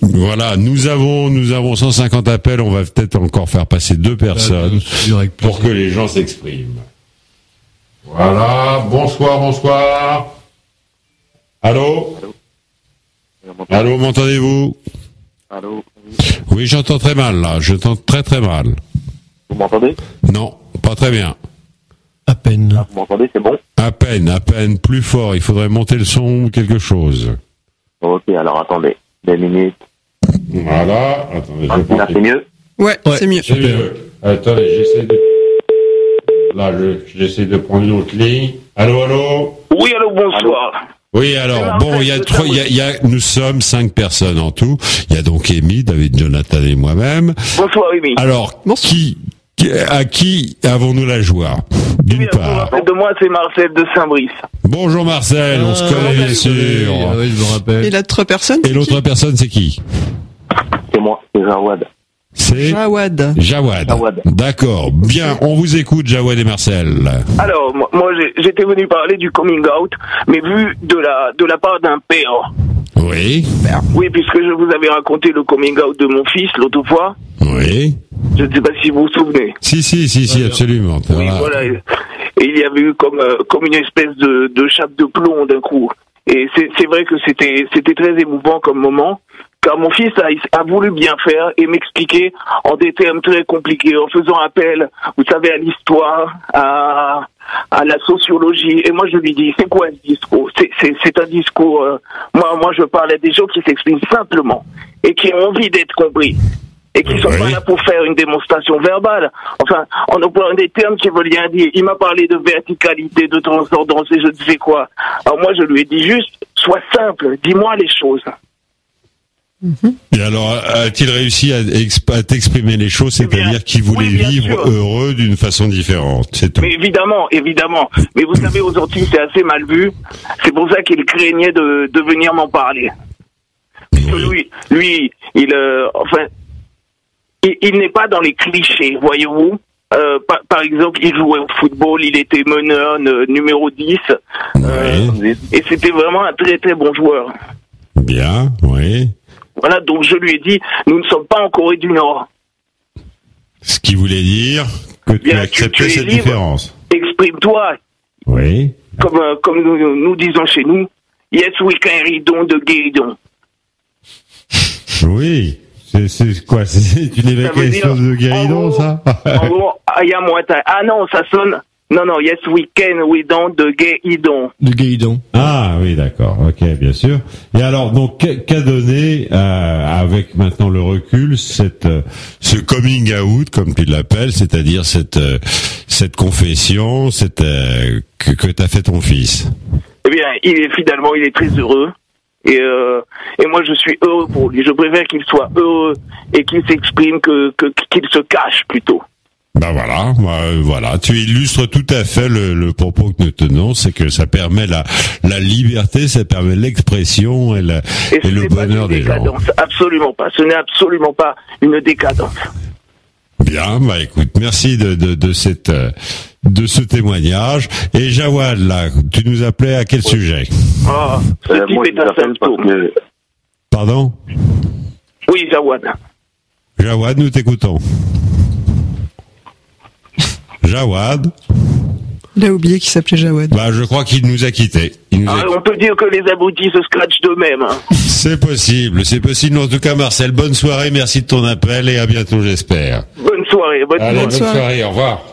Voilà, nous avons 150 appels, on va peut-être encore faire passer 2 personnes pour que les gens s'expriment. Voilà, bonsoir. Allô, m'entendez-vous? Allô. Oui, j'entends très mal là, j'entends très très mal. Vous m'entendez? Non, pas très bien. À peine. Ah, vous m'entendez, c'est bon? À peine, plus fort, il faudrait monter le son ou quelque chose. Ok, alors attendez, 2 minutes. Voilà, attendez, Là, c'est mieux? Ouais, c'est mieux. C'est mieux. Attendez, j'essaie de prendre une autre ligne. Allô? Oui, allô, bonsoir. Oui, alors, bon, nous sommes 5 personnes en tout. Il y a donc Amy, David, Jonathan et moi-même. Bonsoir, Amy. Alors, à qui avons-nous la joie? D'une part. De moi, c'est Marcel de Saint-Brice. Bonjour Marcel, on se connaît bien sûr. Oui, je me rappelle. Et l'autre personne? Et l'autre personne, c'est qui? C'est moi, c'est Jawad. C'est Jawad. D'accord. Bien, on vous écoute, Jawad et Marcel. Alors, moi, j'étais venu parler du coming out, mais vu de la part d'un père. Oui. Oui, puisque je vous avais raconté le coming out de mon fils l'autre fois. Oui. Je ne sais pas si vous vous souvenez. Si, absolument. Oui, voilà. Et il y avait eu comme une espèce de chape de plomb d'un coup. Et c'est vrai que c'était très émouvant comme moment. Car mon fils a voulu bien faire et m'expliquer en des termes très compliqués, en faisant appel, vous savez, à l'histoire, à la sociologie. Et moi, je lui dis, c'est quoi ce discours? C'est un discours... moi, je parle à des gens qui s'expriment simplement et qui ont envie d'être compris. Et qui sont pas là pour faire une démonstration verbale. Enfin, en employant des termes qui veulent rien dire. Il m'a parlé de verticalité, de transcendance et je ne sais quoi. Alors moi, je lui ai dit juste, sois simple, dis-moi les choses. Et alors, a-t-il réussi à t'exprimer les choses, c'est-à-dire qu'il voulait vivre heureux d'une façon différente, c'est tout? Mais évidemment. Mais vous savez, aux Antilles, c'est assez mal vu. C'est pour ça qu'il craignait de venir m'en parler. Parce que lui, il n'est pas dans les clichés, voyez-vous. Par exemple, il jouait au football, il était meneur numéro 10. Et c'était vraiment un très très bon joueur. Bien, oui. Voilà, donc je lui ai dit, nous ne sommes pas en Corée du Nord. Ce qui voulait dire que tu acceptais cette différence. Exprime-toi. Oui. Comme nous disons chez nous, yes we can ridon de guéridon. Oui. C'est quoi? C'est une évacuation de guéridon, ça? En gros, ah non, ça sonne... Non, yes we can ridon de guéridon. De guéridon. Ah oui, d'accord, ok, bien sûr. Et alors, donc, qu'a donné, avec maintenant le recul, ce coming out, comme tu l'appelles, c'est-à-dire cette confession, que t'as fait ton fils? Eh bien, il est très heureux. Et moi, je suis heureux pour lui. Je préfère qu'il soit heureux et qu'il s'exprime qu'il se cache plutôt. Ben voilà, tu illustres tout à fait le propos que nous tenons, c'est que ça permet la liberté, ça permet l'expression et le bonheur des gens. Absolument pas, ce n'est absolument pas une décadence. Bien, bah écoute, merci de ce témoignage. Et Jawad, là, tu nous appelais à quel sujet? Ah, moi, je vous appelle parce que... Pardon? Oui, Jawad. Jawad, nous t'écoutons. Jawad. Il a oublié qu'il s'appelait Jawad. Bah, je crois qu'il nous a quittés. On peut dire que les abrutis se scratchent d'eux-mêmes. Hein. C'est possible. En tout cas, Marcel, bonne soirée, merci de ton appel et à bientôt, j'espère. Bonne soirée. Bonne soirée, au revoir.